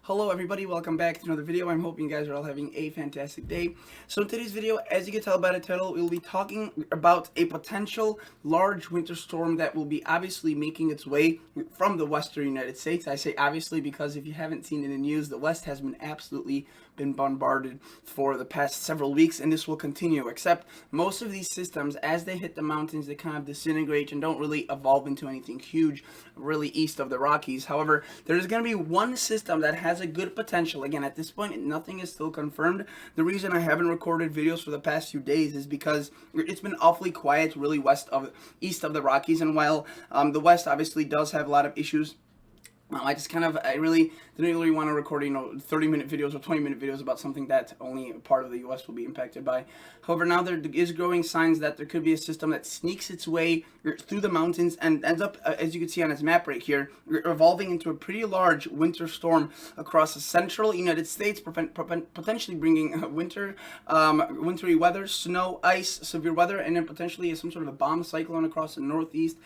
Hello everybody, welcome back to another video. I'm hoping you guys are all having a fantastic day. So in today's video, as you can tell by the title, we'll be talking about a potential large winter storm that will be obviously making its way from the western United States. I say obviously because if you haven't seen in the news, the West has been absolutely bombarded for the past several weeks, and this will continue, except most of these systems, as they hit the mountains, they kind of disintegrate and don't really evolve into anything huge really east of the Rockies. However, there's going to be one system that has a good potential. Again, at this point, nothing is still confirmed. The reason I haven't recorded videos for the past few days is because it's been awfully quiet really east of the Rockies, and while the West obviously does have a lot of issues, I really didn't really want to record, 30-minute videos or 20-minute videos about something that only part of the U.S. will be impacted by. However, now there is growing signs that there could be a system that sneaks its way through the mountains and ends up, as you can see on this map right here, evolving into a pretty large winter storm across the central United States, potentially bringing wintry weather, snow, ice, severe weather, and then potentially some sort of a bomb cyclone across the northeast.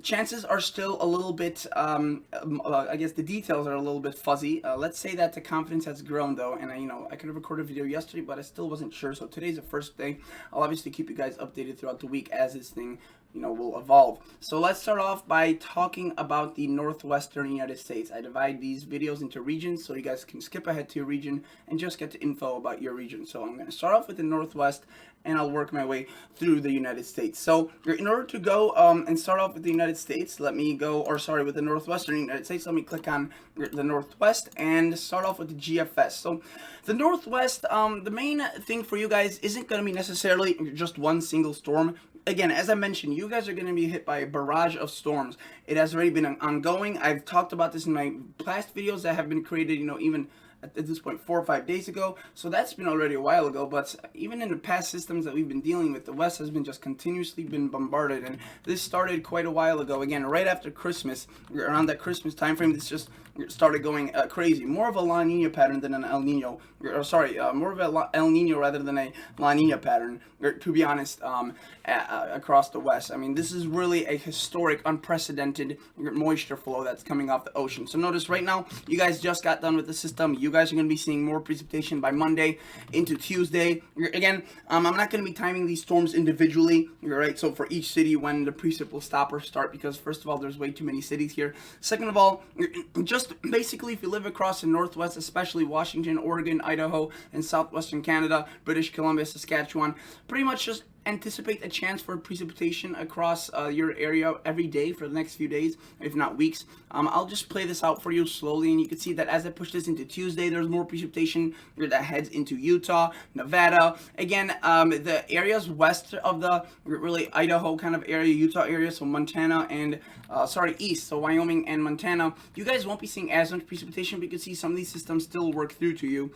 Chances are still a little bit, I guess the details are a little bit fuzzy. Let's say that the confidence has grown though, and I could have recorded a video yesterday, but I still wasn't sure, so today's the first day. I'll obviously keep you guys updated throughout the week as this thing will evolve. So let's start off by talking about the northwestern United States. I divide these videos into regions so you guys can skip ahead to your region and just get the info about your region. So I'm going to start off with the northwest and I'll work my way through the United States. So in order to go and start off with the United States, with the northwestern United States, let me click on the northwest and start off with the GFS. So the northwest, the main thing for you guys isn't going to be necessarily just one single storm. Again, as I mentioned, you guys are going to be hit by a barrage of storms. It has already been ongoing. I've talked about this in my past videos that have been created, even at this point 4 or 5 days ago, so that's been already a while ago. But even in the past systems that we've been dealing with, the West has been just continuously been bombarded, and this started quite a while ago. Again, right after Christmas, around that Christmas time frame, this just started going crazy. More of a La Nina pattern than an El Nino, more of a El Nino rather than a La Nina pattern, to be honest, across the West. I mean, this is really a historic, unprecedented moisture flow that's coming off the ocean. So notice right now, you guys just got done with the system. You guys are going to be seeing more precipitation by Monday into Tuesday. Again, I'm not going to be timing these storms individually, right? So for each city when the precip will stop or start, because first of all, there's way too many cities here. Second of all, just basically if you live across the Northwest, especially Washington, Oregon, Idaho, and Southwestern Canada, British Columbia, Saskatchewan, pretty much just anticipate a chance for precipitation across your area every day for the next few days, if not weeks. I'll just play this out for you slowly, and you can see that as I push this into Tuesday, there's more precipitation that heads into Utah, Nevada. Again, the areas west of the really Idaho kind of area, Utah area, so Montana and east, so Wyoming and Montana, you guys won't be seeing as much precipitation. We can see some of these systems still work through to you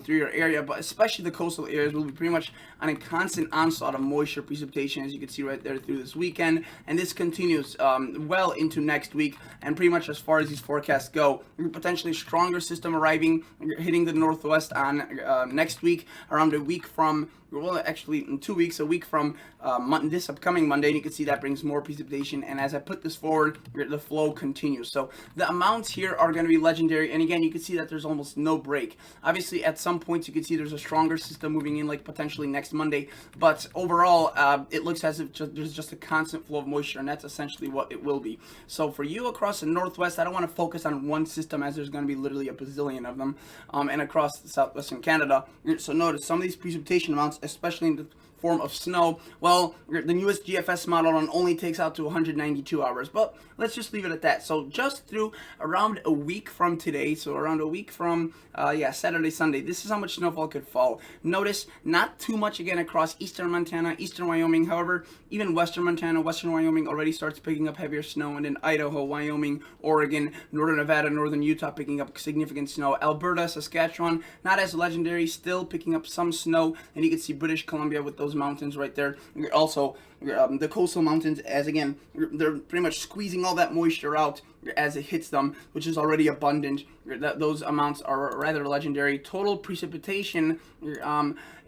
through your area, but especially the coastal areas will be pretty much on a constant onslaught of moisture precipitation, as you can see right there through this weekend, and this continues well into next week. And pretty much as far as these forecasts go, potentially stronger system arriving, hitting the Northwest on next week, around a week from, well, actually in 2 weeks, a week from this upcoming Monday, and you can see that brings more precipitation. And as I put this forward, the flow continues. So the amounts here are going to be legendary, and again, you can see that there's almost no break. Obviously, at some points, you can see there's a stronger system moving in, like potentially next Monday, but overall, it looks as if there's just a constant flow of moisture, and that's essentially what it will be. So for you across the Northwest, I don't want to focus on one system, as there's going to be literally a bazillion of them, and across Southwestern Canada. So notice some of these precipitation amounts, especially in the form of snow, well, the newest GFS model run only takes out to 192 hours, but let's just leave it at that. So just through around a week from today, so around a week from Saturday, Sunday, this is how much snowfall could fall. Notice not too much again across eastern Montana, eastern Wyoming. However, even western Montana, western Wyoming already starts picking up heavier snow, and then Idaho, Wyoming, Oregon, northern Nevada, northern Utah picking up significant snow. Alberta, Saskatchewan, not as legendary, still picking up some snow, and you can see see British Columbia with those mountains right there. Also, the coastal mountains, as again, they're pretty much squeezing all that moisture out as it hits them, which is already abundant. Those amounts are rather legendary. Total precipitation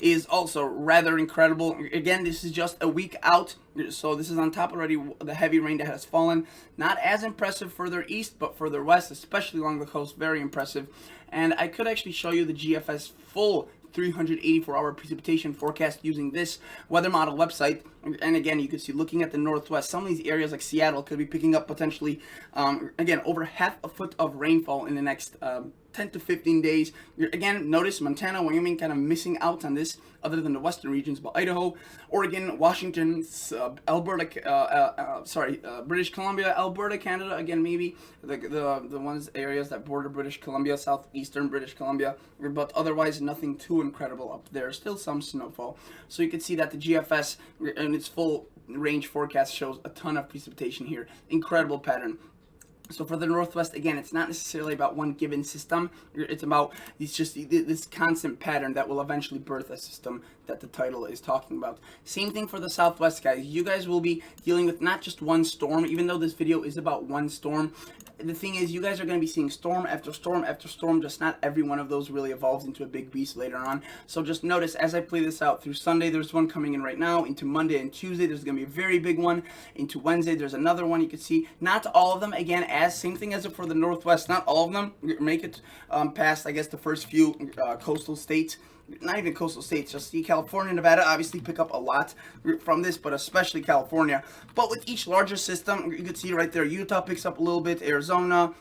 is also rather incredible. Again, this is just a week out, so this is on top already the heavy rain that has fallen. Not as impressive further east, but further west, especially along the coast, very impressive. And I could actually show you the GFS full 384-hour precipitation forecast using this weather model website. And again, you can see, looking at the Northwest, some of these areas like Seattle could be picking up potentially, again, over half a foot of rainfall in the next 10 to 15 days. Again, notice Montana, Wyoming kind of missing out on this, other than the western regions, but Idaho, Oregon, Washington, Alberta, British Columbia, Alberta, Canada, again, maybe the ones areas that border British Columbia, southeastern British Columbia, but otherwise nothing too incredible up there. Still some snowfall. So you can see that the GFS in its full range forecast shows a ton of precipitation here. Incredible pattern. So for the Northwest, again, it's not necessarily about one given system. It's about this constant pattern that will eventually birth a system that the title is talking about. Same thing for the Southwest, guys. You guys will be dealing with not just one storm, even though this video is about one storm. The thing is, you guys are going to be seeing storm after storm after storm. Just not every one of those really evolves into a big beast later on. So just notice, as I play this out through Sunday, there's one coming in right now. Into Monday and Tuesday, there's going to be a very big one. Into Wednesday, there's another one. You can see not all of them, again, as same thing as for the Northwest. Not all of them make it past, I guess, the first few coastal states. Not even coastal states, just see California, Nevada obviously pick up a lot from this, but especially California. But with each larger system, you can see right there, Utah picks up a little bit, Arizona,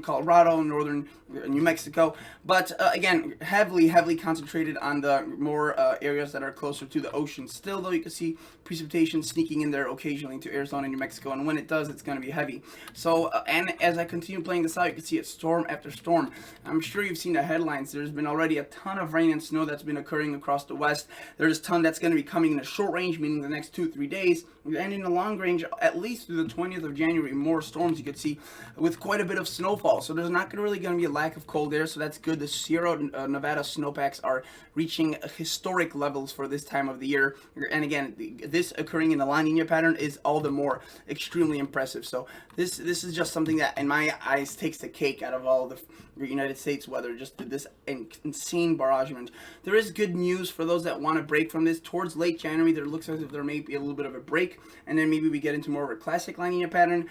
Colorado, northern New Mexico. But again, heavily concentrated on the more areas that are closer to the ocean. Still, though, you can see precipitation sneaking in there occasionally to Arizona and New Mexico, and when it does, it's going to be heavy. So, and as I continue playing this out, you can see it's storm after storm. I'm sure you've seen the headlines. There's been already a ton of rain and snow that's been occurring across the West. There's a ton that's going to be coming in the short range, meaning the next 2-3 days, and in the long range, at least through the 20th of January, more storms you could see with quite a bit of snowfall. So there's not really going to be a lack of cold air, so that's good. The Sierra Nevada snowpacks are reaching historic levels for this time of the year, and again, this occurring in the La Nina pattern is all the more extremely impressive. So this is just something that, in my eyes, takes the cake out of all the United States weather, just this insane barragement. There is good news for those that want to break from this. Towards late January, there looks as if there may be a little bit of a break, and then maybe we get into more of a classic La Nina pattern.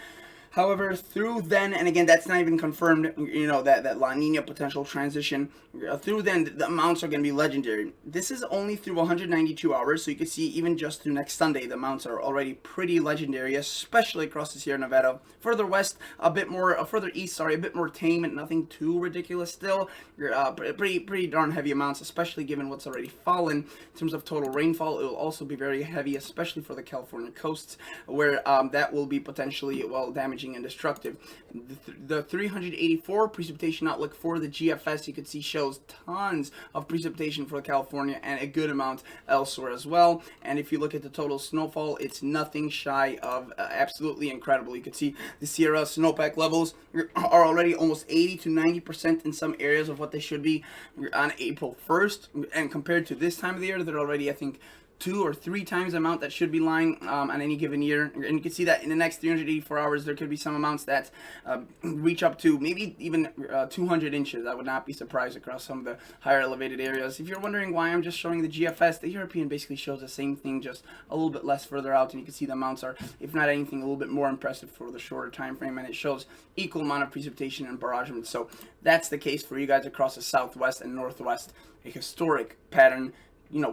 However, through then, and again, that's not even confirmed, that La Nina potential transition, through then, the amounts are going to be legendary. This is only through 192 hours, so you can see even just through next Sunday, the amounts are already pretty legendary, especially across the Sierra Nevada. Further west, a bit more, further east, sorry, a bit more tame, and nothing too ridiculous still. Pretty darn heavy amounts, especially given what's already fallen. In terms of total rainfall, it will also be very heavy, especially for the California coasts, where that will be potentially, well, damaging and destructive. The 384 precipitation outlook for the GFS, you can see, shows tons of precipitation for California and a good amount elsewhere as well. And if you look at the total snowfall, it's nothing shy of absolutely incredible. You can see the Sierra snowpack levels are already almost 80 to 90% in some areas of what they should be on April 1st, and compared to this time of the year, they're already, I think, 2 or 3 times the amount that should be lying on any given year. And you can see that in the next 384 hours, there could be some amounts that reach up to maybe even 200 inches. I would not be surprised across some of the higher elevated areas. If you're wondering why I'm just showing the GFS, the European basically shows the same thing, just a little bit less further out. And you can see the amounts are, if not anything, a little bit more impressive for the shorter time frame. And it shows equal amount of precipitation and barragement. So that's the case for you guys across the Southwest and Northwest. A historic pattern.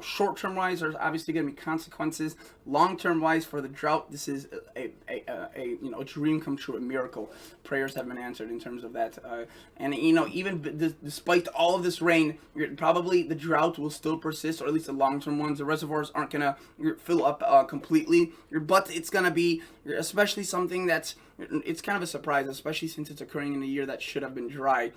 Short-term wise, there's obviously going to be consequences. Long-term wise, for the drought, this is a dream come true, a miracle. Prayers have been answered in terms of that. And even despite all of this rain, probably the drought will still persist, or at least the long-term ones. The reservoirs aren't going to fill up completely, but it's going to be, especially something that's, it's kind of a surprise, especially since it's occurring in a year that should have been dry,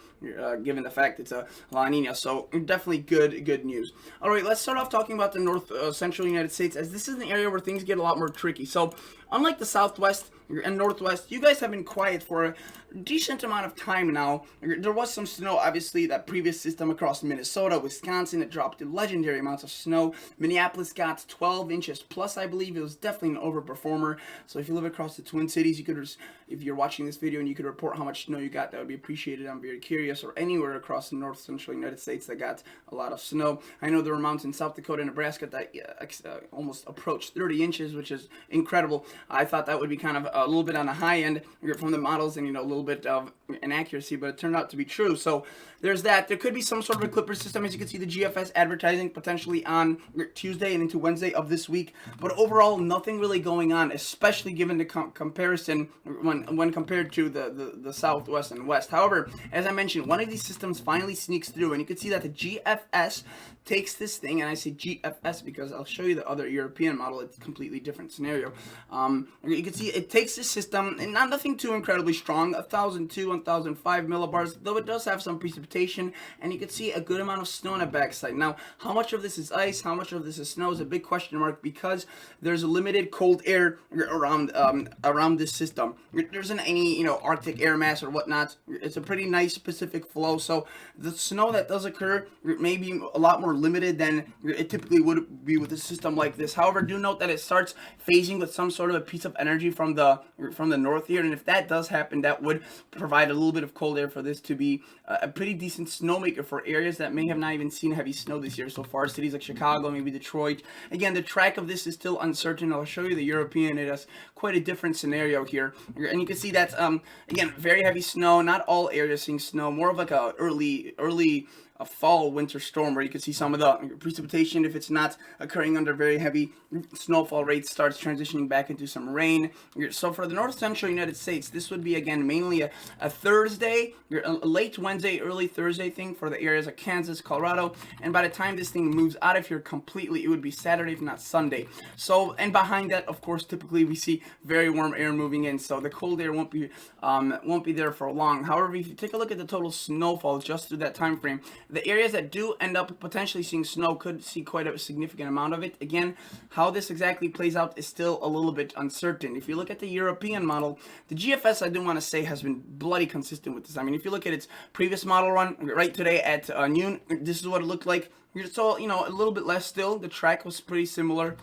given the fact it's a La Nina. So definitely good news. All right, let's start off talking about the Central United States, as this is an area where things get a lot more tricky. So unlike the Southwest and Northwest, you guys have been quiet for a decent amount of time now. There was some snow, obviously, that previous system across Minnesota, Wisconsin, it dropped legendary amounts of snow. Minneapolis got 12 inches plus, I believe. It was definitely an overperformer. So if you live across the Twin Cities, you could, if you're watching this video and you could report how much snow you got, that would be appreciated. I'm very curious. Or anywhere across the north central United States that got a lot of snow. I know there were mountains in South Dakota and Nebraska that almost approached 30 inches, which is incredible. I thought that would be kind of a little bit on the high end from the models and, a little bit of inaccuracy, but it turned out to be true. So there's that. There could be some sort of a clipper system. As you can see, the GFS advertising potentially on Tuesday and into Wednesday of this week. But overall, nothing really going on, especially given the comparison when compared to the Southwest and West. However, as I mentioned, one of these systems finally sneaks through, and you can see that the GFS takes this thing, and I say GFS because I'll show you the other European model. It's a completely different scenario. You can see it takes this system, and nothing too incredibly strong, 1,002, 1,005 millibars, though it does have some precipitation, and you can see a good amount of snow on the backside. Now, how much of this is ice, how much of this is snow is a big question mark because there's limited cold air around this system. There isn't any, Arctic air mass or whatnot. It's a pretty nice Pacific flow, so the snow that does occur may be a lot more limited than it typically would be with a system like this. However, do note that it starts phasing with some sort of a piece of energy from the north here, and if that does happen, that would provide a little bit of cold air for this to be a pretty decent snowmaker for areas that may have not even seen heavy snow this year so far. Cities like Chicago, maybe Detroit. Again, the track of this is still uncertain. I'll show you the European. It has quite a different scenario here, and you can see that again, very heavy snow. Not all areas seeing snow. More of like a early a fall winter storm where you can see some of the precipitation, if it's not occurring under very heavy snowfall rates, starts transitioning back into some rain. So for the north central United States, this would be again mainly a Thursday, a late Wednesday, early Thursday thing for the areas of Kansas, Colorado, and by the time this thing moves out of here completely, it would be Saturday if not Sunday. So, and behind that, of course, typically we see very warm air moving in, so the cold air won't be there for long. However, if you take a look at the total snowfall just through that time frame, the areas that do end up potentially seeing snow could see quite a significant amount of it. Again, how this exactly plays out is still a little bit uncertain. If you look at the European model, the GFS, I do want to say, has been bloody consistent with this. I mean, if you look at its previous model run right today at noon, this is what it looked like. So, a little bit less still. The track was pretty similar.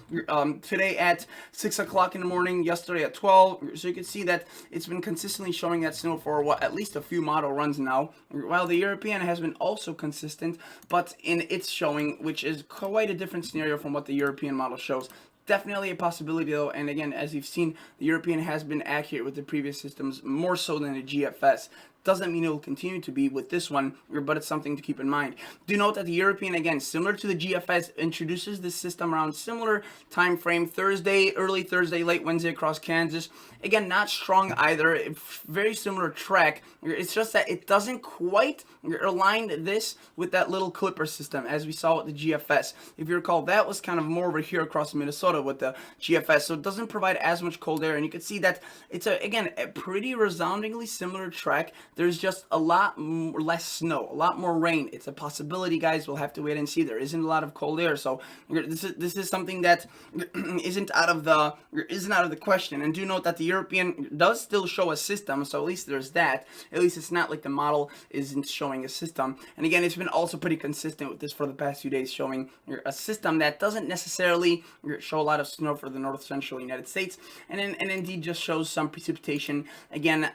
Today at 6 o'clock in the morning, yesterday at 12. So you can see that it's been consistently showing that snow for at least a few model runs now. While the European has been also consistent, but in its showing, which is quite a different scenario from what the European model shows. Definitely a possibility though, and again, as you've seen, the European has been accurate with the previous systems, more so than the GFS. Doesn't mean it will continue to be with this one, but it's something to keep in mind. Do note that the European, again, similar to the GFS, introduces this system around similar time frame, Thursday, early Thursday, late Wednesday across Kansas. Again, not strong either, very similar track. It's just that it doesn't quite align this with that little clipper system as we saw with the GFS. If you recall, that was kind of more over here across Minnesota with the GFS, so it doesn't provide as much cold air, and you can see that it's again a pretty resoundingly similar track. There's just a lot less snow, a lot more rain. It's a possibility, guys. We'll have to wait and see. There isn't a lot of cold air, so this is something that isn't out of the question. And do note that the European does still show a system, so at least there's that. At least it's not like the model isn't showing a system. And again, it's been also pretty consistent with this for the past few days, showing a system that doesn't necessarily show a lot of snow for the north central United States, and indeed just shows some precipitation. Again,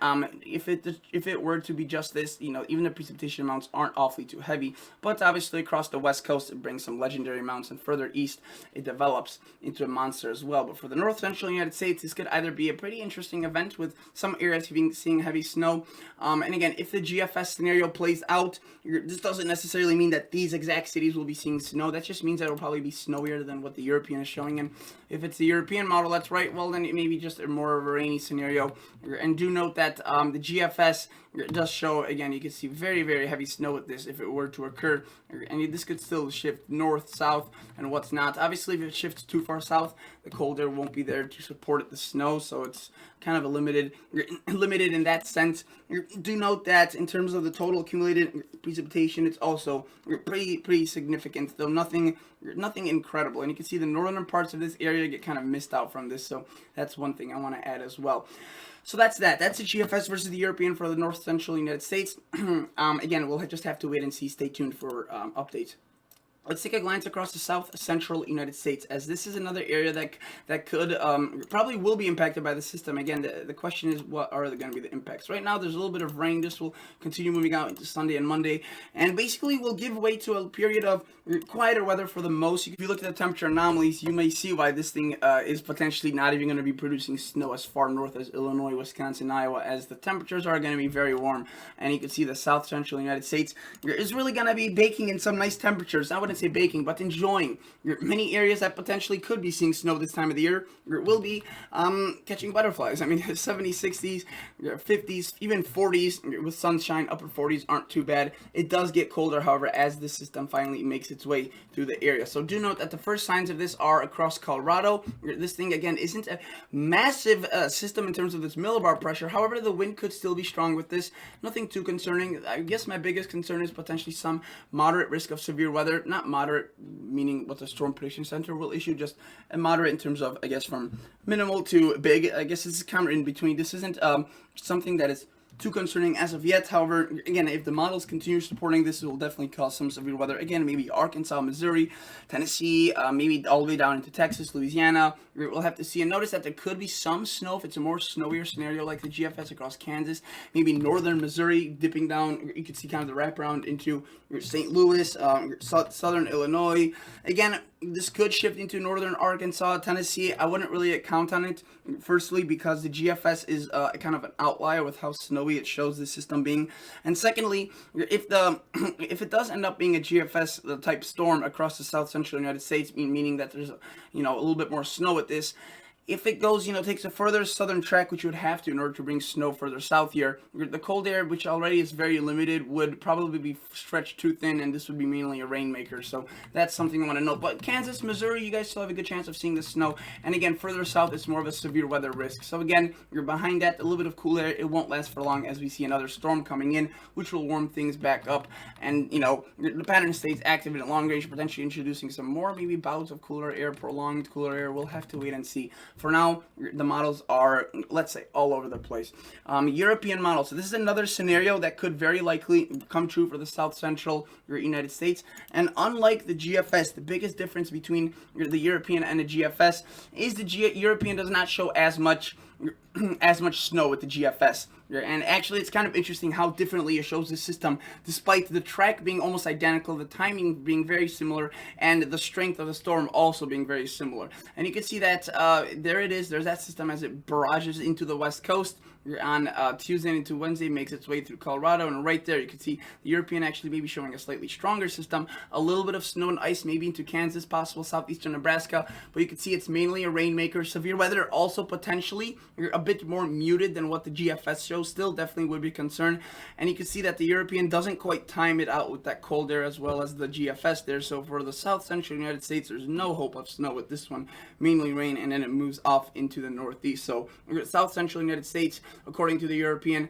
if it were to be just this, even the precipitation amounts aren't awfully too heavy, but obviously across the west coast it brings some legendary amounts, and further east it develops into a monster as well. But for the north central United States, this could either be a pretty interesting event with some areas seeing heavy snow, and again, if the GFS scenario plays out, this doesn't necessarily mean that these exact cities will be seeing snow. That just means that it will probably be snowier than what the European is showing, and if it's the European model that's right, well then it may be just more of a rainy scenario. And do note that the GFS it does show, again, you can see very, very heavy snow with this if it were to occur. And this could still shift north, south, and what's not. Obviously, if it shifts too far south, the cold air won't be there to support the snow, so it's kind of a limited in that sense. Do note that in terms of the total accumulated precipitation, it's also pretty significant, though nothing incredible. And you can see the northern parts of this area get kind of missed out from this, so that's one thing I want to add as well. So that's that. That's the GFS versus the European for the North Central United States. Again, we'll just have to wait and see. Stay tuned for updates. Let's take a glance across the South Central United States, as this is another area that could probably will be impacted by the system. Again, the question is, what are going to be the impacts? Right now, there's a little bit of rain. This will continue moving out into Sunday and Monday, and basically will give way to a period of quieter weather for the most. If you look at the temperature anomalies, you may see why this thing is potentially not even going to be producing snow as far north as Illinois, Wisconsin, Iowa, as the temperatures are going to be very warm. And you can see the South Central United States is really going to be baking in some nice temperatures. I wouldn't say baking, but enjoying. Many areas that potentially could be seeing snow this time of the year will be catching butterflies. I mean, 70s, 60s, 50s, even 40s with sunshine. Upper 40s aren't too bad. It does get colder, however, as the system finally makes its way through the area. So do note that the first signs of this are across Colorado. This thing, again, isn't a massive system in terms of its millibar pressure. However, the wind could still be strong with this. Nothing too concerning. I guess my biggest concern is potentially some moderate risk of severe weather. Not moderate, meaning what the Storm Prediction Center will issue, just a moderate in terms of, I guess, from minimal to big. I guess this is kind of in between. This isn't something that is too concerning as of yet. However, again, if the models continue supporting this, it will definitely cause some severe weather. Again, maybe Arkansas, Missouri, Tennessee, maybe all the way down into Texas, Louisiana. We'll have to see. And notice that there could be some snow if it's a more snowier scenario like the GFS across Kansas. Maybe northern Missouri dipping down. You can see kind of the wraparound into St. Louis, southern Illinois. Again, this could shift into northern Arkansas, Tennessee. I wouldn't really count on it. Firstly, because the GFS is kind of an outlier with how snowy it shows the system being, and secondly, if it does end up being a GFS type storm across the South Central United States, meaning that there's a little bit more snow with this. If it goes, takes a further southern track, which you would have to in order to bring snow further south here, the cold air, which already is very limited, would probably be stretched too thin, and this would be mainly a rainmaker. So that's something I want to note. But Kansas, Missouri, you guys still have a good chance of seeing the snow. And again, further south, it's more of a severe weather risk. So again, you're behind that, a little bit of cool air. It won't last for long as we see another storm coming in, which will warm things back up. And, the pattern stays active in long range, potentially introducing some more maybe bouts of cooler air, prolonged cooler air. We'll have to wait and see. For now, the models are, let's say, all over the place. European models. So this is another scenario that could very likely come true for the South Central United States. And unlike the GFS, the biggest difference between the European and the GFS is the European does not show as much snow with the GFS. And actually, it's kind of interesting how differently it shows the system, despite the track being almost identical, the timing being very similar, and the strength of the storm also being very similar. And you can see that there it is. There's that system as it barrages into the west coast. On Tuesday into Wednesday, makes its way through Colorado, and right there you can see the European actually maybe showing a slightly stronger system, a little bit of snow and ice maybe into Kansas, possible southeastern Nebraska, but you can see it's mainly a rainmaker. Severe weather also potentially a bit more muted than what the GFS shows, still definitely would be concerned. And you can see that the European doesn't quite time it out with that cold air as well as the GFS there. So for the South Central United States, there's no hope of snow with this one, mainly rain, and then it moves off into the northeast. So South Central United States, according to the European,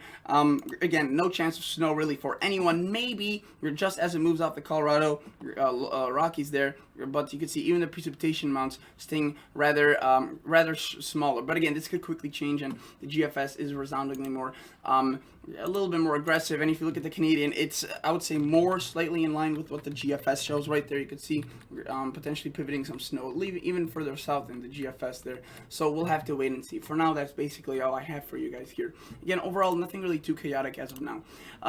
again, no chance of snow really for anyone. Maybe just as it moves off the Colorado Rockies there, but you can see even the precipitation amounts staying rather smaller. But again, this could quickly change, and the GFS is resoundingly more a little bit more aggressive. And if you look at the Canadian, it's, I would say, more slightly in line with what the GFS shows. Right there you could see potentially pivoting some snow even further south in the GFS there. So we'll have to wait and see. For now, that's basically all I have for you guys here. Again, overall, nothing really too chaotic as of now.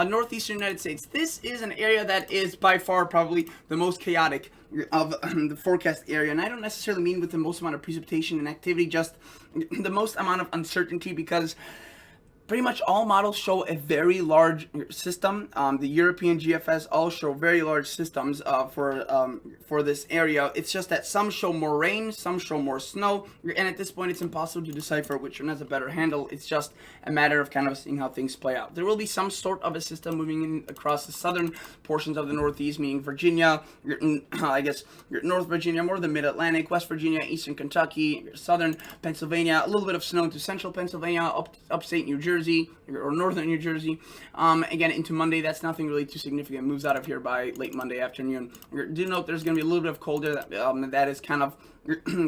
Northeastern United States. This is an area that is by far probably the most chaotic of the forecast area, and I don't necessarily mean with the most amount of precipitation and activity, just the most amount of uncertainty, because pretty much all models show a very large system. The European GFS all show very large systems for this area. It's just that some show more rain, some show more snow, and at this point it's impossible to decipher which one has a better handle. It's just a matter of kind of seeing how things play out. There will be some sort of a system moving in across the southern portions of the Northeast, meaning Virginia, I guess North Virginia, more the Mid-Atlantic, West Virginia, Eastern Kentucky, southern Pennsylvania, a little bit of snow into central Pennsylvania, upstate New Jersey, or northern New Jersey. Again, into Monday, that's nothing really too significant. Moves out of here by late Monday afternoon. Do note there's going to be a little bit of cold air that is kind of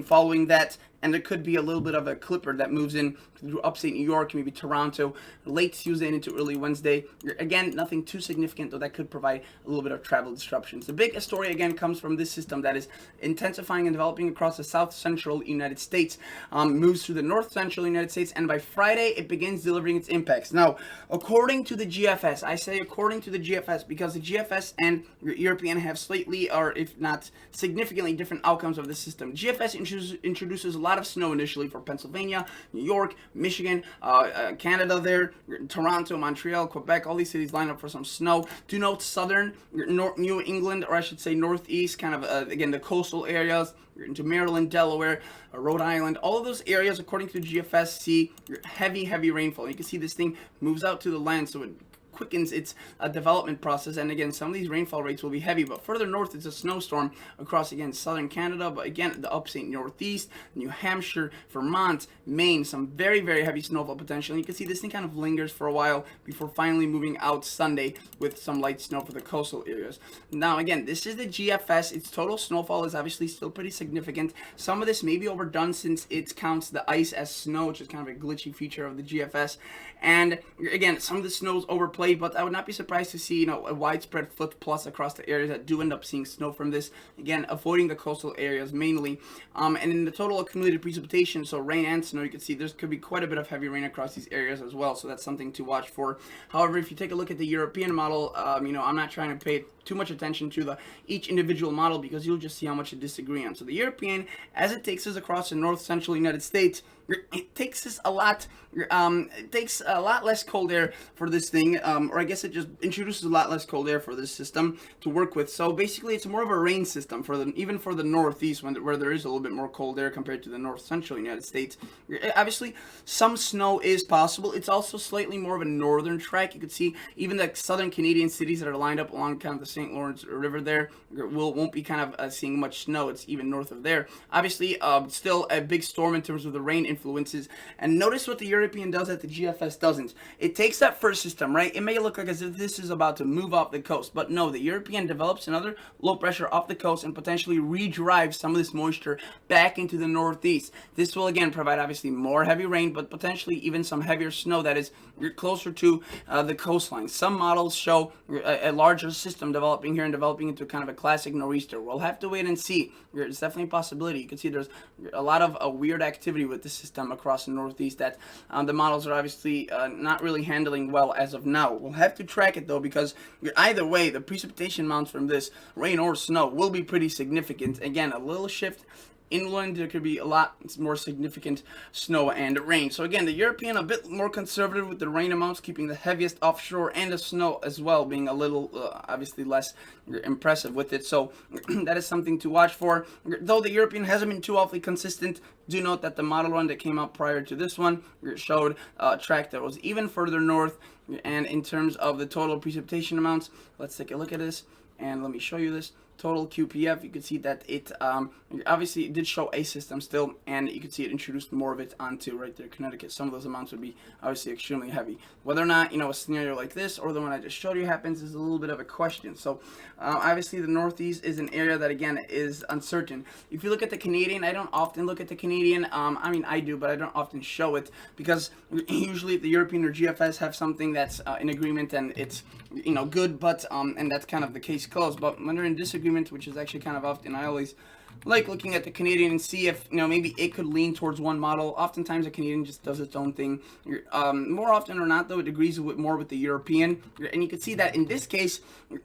following that, and there could be a little bit of a clipper that moves in through upstate New York, maybe Toronto, late Tuesday into early Wednesday. Again, nothing too significant, though that could provide a little bit of travel disruptions. The big story, again, comes from this system that is intensifying and developing across the south central United States, moves through the north central United States, and by Friday, it begins delivering its impacts. Now, according to the GFS, I say according to the GFS because the GFS and European have slightly, or if not significantly different outcomes of the system. GFS introduces a lot of snow initially for Pennsylvania, New York, Michigan, Canada there, Toronto, Montreal, Quebec, all these cities line up for some snow. Do note southern New England, or I should say northeast, kind of, again, the coastal areas, into Maryland, Delaware, Rhode Island, all of those areas, according to the GFS, see heavy rainfall. You can see this thing moves out to the land, so it quickens its development process, and again, some of these rainfall rates will be heavy, but further north it's a snowstorm across, again, southern Canada, but again, the upstate Northeast, New Hampshire, Vermont, Maine, some very heavy snowfall potential. And you can see this thing kind of lingers for a while before finally moving out Sunday with some light snow for the coastal areas. Now, again, this is the GFS. Its total snowfall is obviously still pretty significant. Some of this may be overdone since it counts the ice as snow, which is kind of a glitchy feature of the GFS. And again, some of the snow is overplayed, but I would not be surprised to see, a widespread foot plus across the areas that do end up seeing snow from this. Again, avoiding the coastal areas mainly. And in the total accumulated precipitation, so rain and snow, you can see there could be quite a bit of heavy rain across these areas as well. So that's something to watch for. However, if you take a look at the European model, I'm not trying to pay too much attention to each individual model because you'll just see how much you disagree on. So the European, as it takes us across the north central United States, it takes us a lot. It takes a lot less cold air for this thing, or I guess it just introduces a lot less cold air for this system to work with. So basically, it's more of a rain system for even for the Northeast, where there is a little bit more cold air compared to the north central United States. Obviously, some snow is possible. It's also slightly more of a northern track. You can see even the southern Canadian cities that are lined up along kind of the St. Lawrence River there won't be kind of seeing much snow. It's even north of there. Obviously, still a big storm in terms of the rain influences. And notice what the European does that the GFS doesn't. It takes that first system, right? It may look like as if this is about to move off the coast, but no, the European develops another low pressure off the coast and potentially redrives some of this moisture back into the Northeast. This will again provide obviously more heavy rain, but potentially even some heavier snow that is closer to the coastline. Some models show a larger system developing here and developing into kind of a classic nor'easter. We'll have to wait and see. It's definitely a possibility. You can see there's a lot of weird activity with the system across the Northeast that the models are obviously not really handling well as of now. We'll have to track it though, because either way, the precipitation amounts from this rain or snow will be pretty significant. Again, a little shift inland, there could be a lot more significant snow and rain. So again, the European a bit more conservative with the rain amounts, keeping the heaviest offshore, and the snow as well being a little obviously less impressive with it. So that is something to watch for. Though the European hasn't been too awfully consistent, do note that the model run that came out prior to this one showed a track that was even further north. And in terms of the total precipitation amounts, let's take a look at this, and let me show you this. Total QPF, you can see that it obviously it did show a system still, and you can see it introduced more of it onto right there Connecticut. Some of those amounts would be obviously extremely heavy. Whether or not a scenario like this or the one I just showed you happens is a little bit of a question. So obviously the Northeast is an area that again is uncertain. If you look at the Canadian, I don't often look at the Canadian. I mean I do, but I don't often show it because usually the European or GFS have something that's in agreement and it's good, but and that's kind of the case closed. But when they're in disagreement, which is actually kind of often, I always like looking at the Canadian and see if maybe it could lean towards one model. Oftentimes the Canadian just does its own thing. More often or not though, it agrees more with the European, and you can see that in this case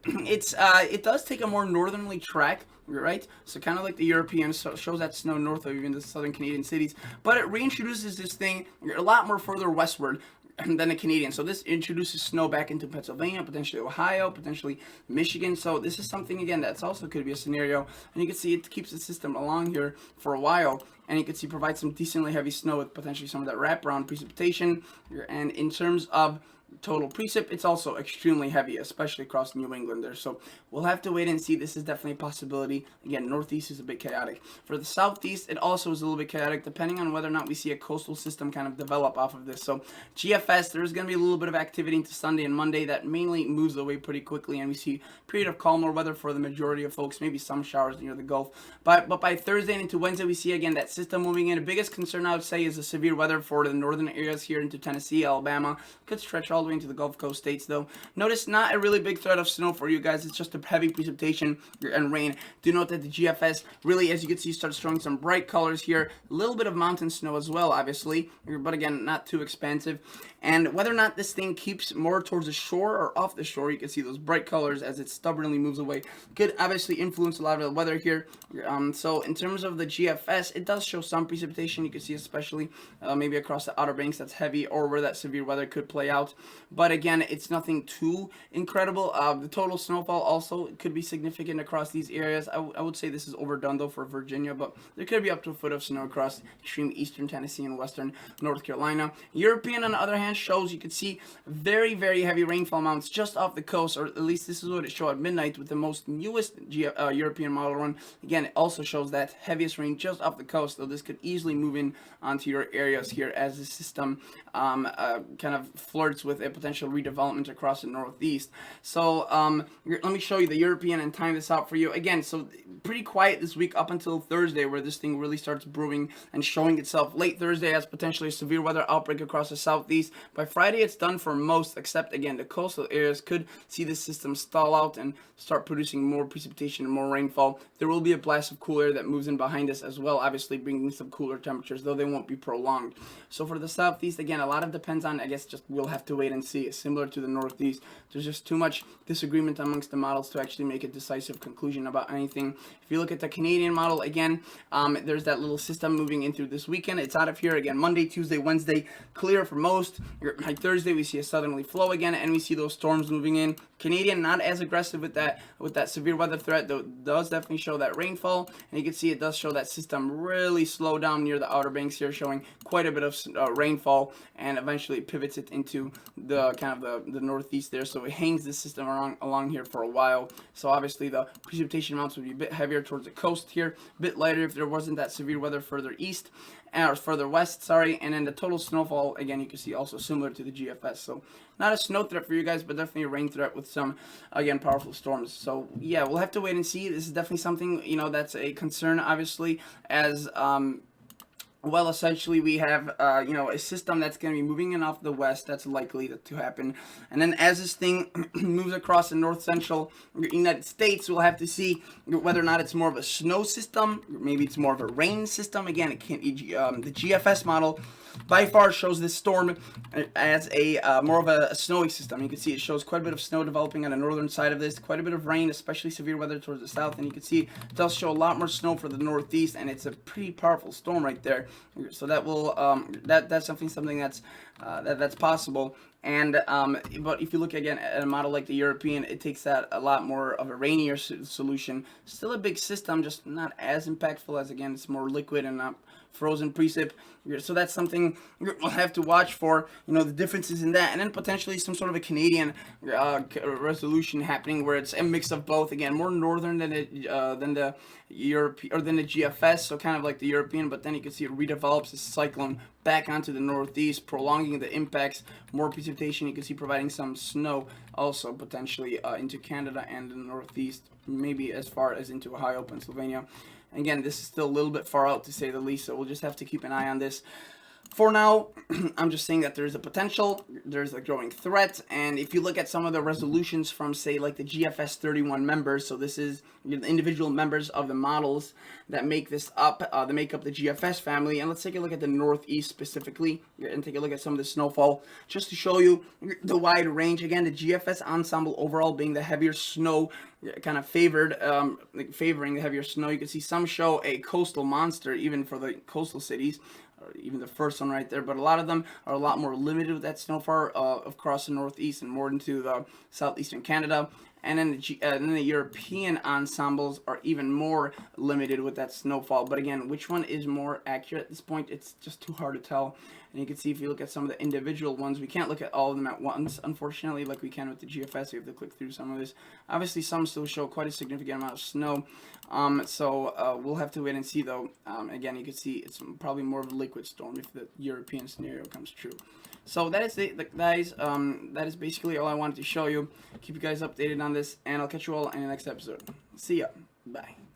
it does take a more northerly track, right? So kind of like the European, so shows that snow north of even the southern Canadian cities, but it reintroduces this thing a lot more further westward. than the Canadian. So this introduces snow back into Pennsylvania, potentially Ohio, potentially Michigan. So this is something again that's also could be a scenario. And you can see it keeps the system along here for a while. And you can see provides some decently heavy snow with potentially some of that wraparound precipitation. And in terms of total precip, it's also extremely heavy, especially across New England there. So we'll have to wait and see. This is definitely a possibility. Again, northeast is a bit chaotic. For the southeast, it also is a little bit chaotic, depending on whether or not we see a coastal system kind of develop off of this. So GFS, there's going to be a little bit of activity into Sunday and Monday that mainly moves away pretty quickly, and we see a period of calmer weather for the majority of folks, maybe some showers near the Gulf. But by Thursday and into Wednesday, we see again that system moving in. The biggest concern I would say is the severe weather for the northern areas here into Tennessee, Alabama. Could stretch all the way into the Gulf Coast states though. Notice not a really big threat of snow for you guys. It's just a heavy precipitation and rain. Do note that the GFS really, as you can see, starts showing some bright colors here. A little bit of mountain snow as well, obviously, but again, not too expansive. And whether or not this thing keeps more towards the shore or off the shore, you can see those bright colors as it stubbornly moves away. Could obviously influence a lot of the weather here. So in terms of the GFS, it does show some precipitation. You can see especially maybe across the Outer Banks that's heavy, or where that severe weather could play out. But again, it's nothing too incredible. The total snowfall also could be significant across these areas. I would say this is overdone though for Virginia, but there could be up to a foot of snow across extreme eastern Tennessee and western North Carolina. European, on the other hand, shows you could see very, very heavy rainfall amounts just off the coast, or at least this is what it showed at midnight with the most newest European model run. Again, it also shows that heaviest rain just off the coast, though this could easily move in onto your areas here as the system kind of flirts with a potential redevelopment across the northeast. So let me show you the European and time this out for you. Again, so pretty quiet this week up until Thursday, where this thing really starts brewing and showing itself. Late Thursday has potentially a severe weather outbreak across the southeast. By Friday, it's done for most, except again, the coastal areas could see the system stall out and start producing more precipitation and more rainfall. There will be a blast of cool air that moves in behind us as well, obviously bringing some cooler temperatures, though they won't be prolonged. So for the southeast, again, a lot of depends on, I guess, just we'll have to wait and see. Similar to the northeast, there's just too much disagreement amongst the models to actually make a decisive conclusion about anything. If you look at the Canadian model, again, there's that little system moving in through this weekend. It's out of here again Monday, Tuesday, Wednesday, clear for most. By Thursday, we see a southerly flow again, and we see those storms moving in. Canadian not as aggressive with that severe weather threat, though it does definitely show that rainfall, and you can see it does show that system really slow down near the Outer Banks here, showing quite a bit of rainfall, and eventually pivots it into the kind of the northeast there. So it hangs this system along here for a while. So obviously the precipitation amounts would be a bit heavier towards the coast here, a bit lighter if there wasn't that severe weather further east, or further west, sorry. And then the total snowfall, again, you can see also similar to the GFS. So not a snow threat for you guys, but definitely a rain threat with some, again, powerful storms. So yeah, we'll have to wait and see. This is definitely something, that's a concern, obviously, as well, essentially, we have, a system that's going to be moving in off the west. That's likely to happen. And then as this thing moves across the north central United States, we'll have to see whether or not it's more of a snow system, or maybe it's more of a rain system. Again, it can't. The GFS model by far shows this storm as a more of a snowy system. You can see it shows quite a bit of snow developing on the northern side of this, quite a bit of rain, especially severe weather towards the south, and you can see it does show a lot more snow for the northeast, and it's a pretty powerful storm right there. So that will that's something that's that's possible. And but if you look again at a model like the European, it takes that a lot more of a rainier solution. Still a big system, just not as impactful, as again it's more liquid and not frozen precip. So that's something we'll have to watch for, the differences in that, and then potentially some sort of a Canadian resolution happening where it's a mix of both. Again, more northern than the Europe or than the GFS, so kind of like the European, but then you can see it redevelops this cyclone back onto the northeast, prolonging the impacts, more precipitation. You can see providing some snow also potentially into Canada and the northeast, maybe as far as into Ohio, Pennsylvania. Again, this is still a little bit far out to say the least, so we'll just have to keep an eye on this. For now, I'm just saying that there's a potential, there's a growing threat, and if you look at some of the resolutions from, say, like the GFS 31 members, so this is the individual members of the models that make this up, that make up the GFS family, and let's take a look at the Northeast specifically, and take a look at some of the snowfall, just to show you the wide range. Again, the GFS ensemble overall being the heavier snow, kind of favoring the heavier snow. You can see some show a coastal monster, even for the coastal cities. or even the first one right there. But a lot of them are a lot more limited with that snowfall across the Northeast and more into the southeastern Canada. And then the European ensembles are even more limited with that snowfall. But again, which one is more accurate at this point? It's just too hard to tell. And you can see if you look at some of the individual ones, we can't look at all of them at once, unfortunately, like we can with the GFS. We have to click through some of this. Obviously, some still show quite a significant amount of snow. So we'll have to wait and see, though. Again, you can see it's probably more of a liquid storm if the European scenario comes true. So that is it, guys. That is basically all I wanted to show you. Keep you guys updated on this, and I'll catch you all in the next episode. See ya. Bye.